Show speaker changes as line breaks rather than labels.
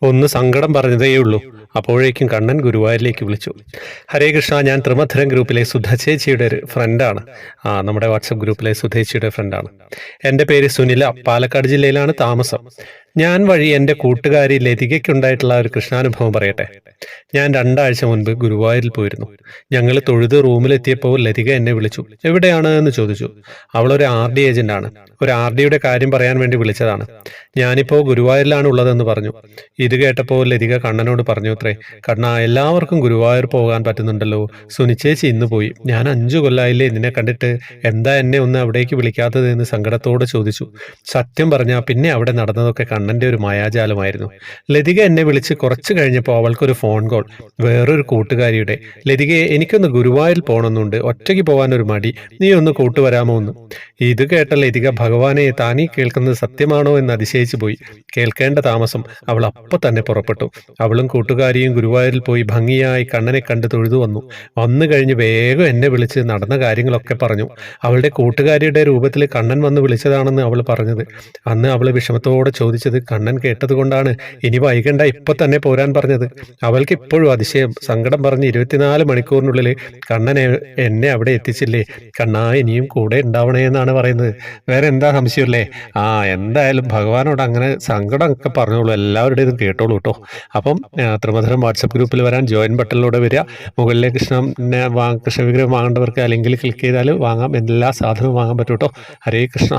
ഒന്ന് സങ്കടം പറഞ്ഞതേയുള്ളൂ. അപ്പോഴേക്കും കണ്ണൻ ഗുരുവായൂരിലേക്ക് വിളിച്ചു. ഹരേ കൃഷ്ണ, ഞാൻ ത്രിമധുരം ഗ്രൂപ്പിലെ സുധ ചേച്ചിയുടെ ഒരു ഫ്രണ്ടാണ്. നമ്മുടെ വാട്സപ്പ് ഗ്രൂപ്പിലെ സുധേച്ചിയുടെ ഫ്രണ്ടാണ്. എൻ്റെ പേര് സുനില, പാലക്കാട് ജില്ലയിലാണ് താമസം. ഞാൻ വഴി എൻ്റെ കൂട്ടുകാരി ലതികയ്ക്കുണ്ടായിട്ടുള്ള ഒരു കൃഷ്ണാനുഭവം പറയട്ടെ. ഞാൻ 2 ആഴ്ച മുൻപ് ഗുരുവായൂരിൽ പോയിരുന്നു. ഞങ്ങൾ തൊഴുത് റൂമിലെത്തിയപ്പോൾ ലതിക എന്നെ വിളിച്ചു. എവിടെയാണ് എന്ന് ചോദിച്ചു. അവളൊരു RD ഏജന്റാണ്. ഒരു RDയുടെ കാര്യം പറയാൻ വേണ്ടി വിളിച്ചതാണ്. ഞാനിപ്പോൾ ഗുരുവായൂരിലാണ് ഉള്ളതെന്ന് പറഞ്ഞു. ഇത് കേട്ടപ്പോൾ ലതിക കണ്ണനോട് പറഞ്ഞു അത്രേ, കണ്ണാ, എല്ലാവർക്കും ഗുരുവായൂർ പോകാൻ പറ്റുന്നുണ്ടല്ലോ. സുനിച്ചേച്ചി ഇന്ന് പോയി. ഞാൻ 5 കൊല്ലായില്ലേ നിന്നെ കണ്ടിട്ട്, എന്താ എന്നെ ഒന്ന് അവിടേക്ക് വിളിക്കാത്തത് എന്ന് സങ്കടത്തോടെ ചോദിച്ചു. സത്യം പറഞ്ഞാൽ പിന്നെ അവിടെ നടന്നതൊക്കെ കണ്ണന്റെ ഒരു മായാജാലമായിരുന്നു. ലതിക എന്നെ വിളിച്ച് കുറച്ച് കഴിഞ്ഞപ്പോൾ അവൾക്കൊരു ഫോൺ കോൾ വേറൊരു കൂട്ടുകാരിയുടെ. ലതികയെ, എനിക്കൊന്ന് ഗുരുവായൂരിൽ പോകണമെന്നുണ്ട്, ഒറ്റയ്ക്ക് പോകാനൊരു മടി, നീ ഒന്ന് കൂട്ടുവരാമോ എന്ന്. ഇത് കേട്ട ലതിക, ഭഗവാനെ, താനീ കേൾക്കുന്നത് സത്യമാണോ എന്ന് അതിശയിച്ചു പോയി. കേൾക്കേണ്ട താമസം. അവൾ അപ്പോൾ തന്നെ പുറപ്പെട്ടു. അവളും കൂട്ടുകാരിയും ഗുരുവായൂരിൽ പോയി ഭംഗിയായി കണ്ണനെ കണ്ട് തൊഴുതു വന്നു കഴിഞ്ഞ് വേഗം എന്നെ വിളിച്ച് നടന്ന കാര്യങ്ങളൊക്കെ പറഞ്ഞു. അവളുടെ കൂട്ടുകാരിയുടെ രൂപത്തിൽ കണ്ണൻ വന്ന് വിളിച്ചതാണെന്ന് അവൾ പറഞ്ഞത്. അന്ന് അവൾ വിഷമത്തോടെ ചോദിച്ചത് കണ്ണൻ കേട്ടത് കൊണ്ടാണ് ഇനി വൈകണ്ട, ഇപ്പൊ തന്നെ പോരാൻ പറഞ്ഞത്. അവൾക്ക് ഇപ്പോഴും അതിശയം. സങ്കടം പറഞ്ഞ് 24 മണിക്കൂറിനുള്ളിൽ കണ്ണൻ എന്നെ അവിടെ എത്തിച്ചില്ലേ. കണ്ണാ, ഇനിയും കൂടെ ഉണ്ടാവണേ എന്നാണ് പറയുന്നത്. വേറെ എന്താ സംശയമല്ലേ? എന്തായാലും ഭഗവാനോട് അങ്ങനെ സങ്കടമൊക്കെ പറഞ്ഞോളൂ, എല്ലാവരുടേതും കേട്ടോളൂ കേട്ടോ. അപ്പം ത്രിമധുരം വാട്സപ്പ് ഗ്രൂപ്പിൽ വരാൻ ജോയിൻ ബട്ടണിലൂടെ വരിക. മുകളിലെ കൃഷ്ണ വിഗ്രഹം വാങ്ങേണ്ടവർക്ക് ആ ലിങ്കിൽ ക്ലിക്ക് ചെയ്താൽ വാങ്ങാം, എല്ലാ സാധനവും വാങ്ങാൻ പറ്റും കേട്ടോ. ഹരേ കൃഷ്ണ.